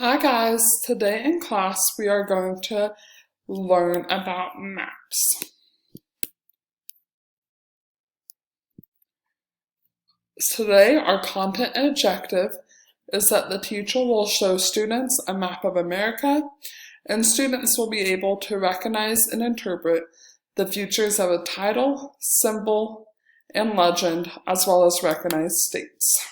Hi guys, today in class we are going to learn about maps. Today our content and objective is that the teacher will show students a map of America, and students will be able to recognize and interpret the features of a title, symbol, and legend, as well as recognize states.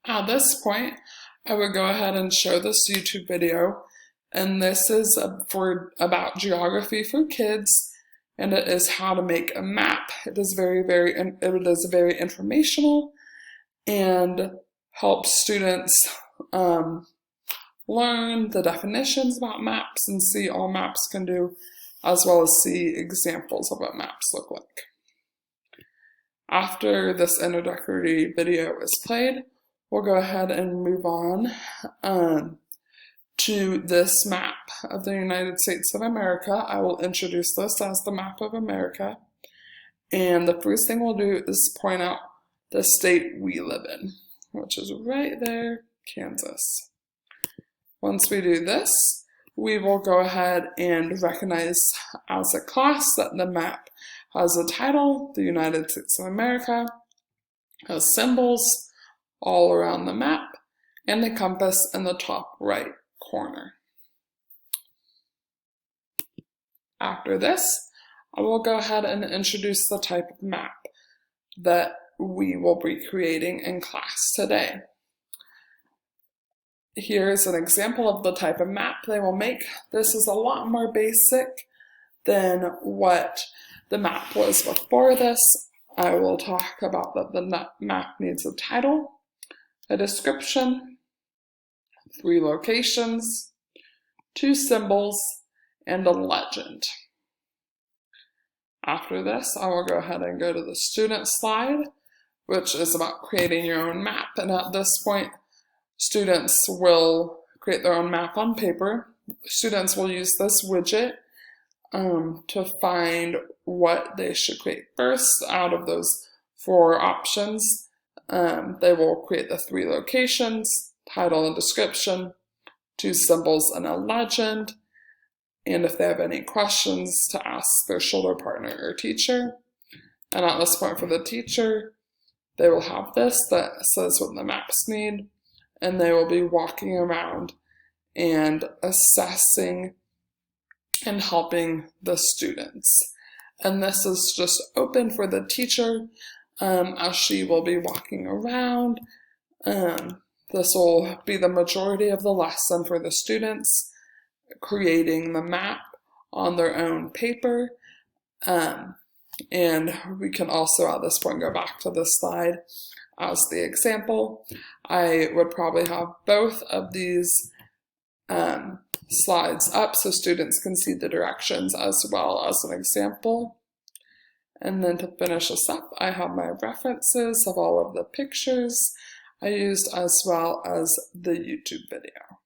At this point, I would go ahead and show this YouTube video, and this is about geography for kids, and it is how to make a map. It is very informational and helps students learn the definitions about maps and see all maps can do, as well as see examples of what maps look like. After this introductory video is played, we'll go ahead and move on to this map of the United States of America. I will introduce this as the map of America. And the first thing we'll do is point out the state we live in, which is right there, Kansas. Once we do this, we will go ahead and recognize as a class that the map has a title, the United States of America, has symbols all around the map, and the compass in the top right corner. After this, I will go ahead and introduce the type of map that we will be creating in class today. Here's an example of the type of map they will make. This is a lot more basic than what the map was before this. I will talk about that the map needs a title, a description, 3 locations, 2 symbols, and a legend. After this, I will go ahead and go to the student slide, which is about creating your own map. And at this point, students will create their own map on paper. Students will use this widget to find what they should create first out of those 4 options. They will create the 3 locations, title and description, 2 symbols, and a legend. And if they have any questions, to ask their shoulder partner or teacher. And at this point for the teacher, they will have this that says what the maps need, and they will be walking around and assessing and helping the students. And this is just open for the teacher as she will be walking around. This will be the majority of the lesson for the students, creating the map on their own paper. And we can also at this point go back to this slide as the example. I would probably have both of these slides up so students can see the directions as well as an example. And then to finish this up, I have my references of all of the pictures I used as well as the YouTube video.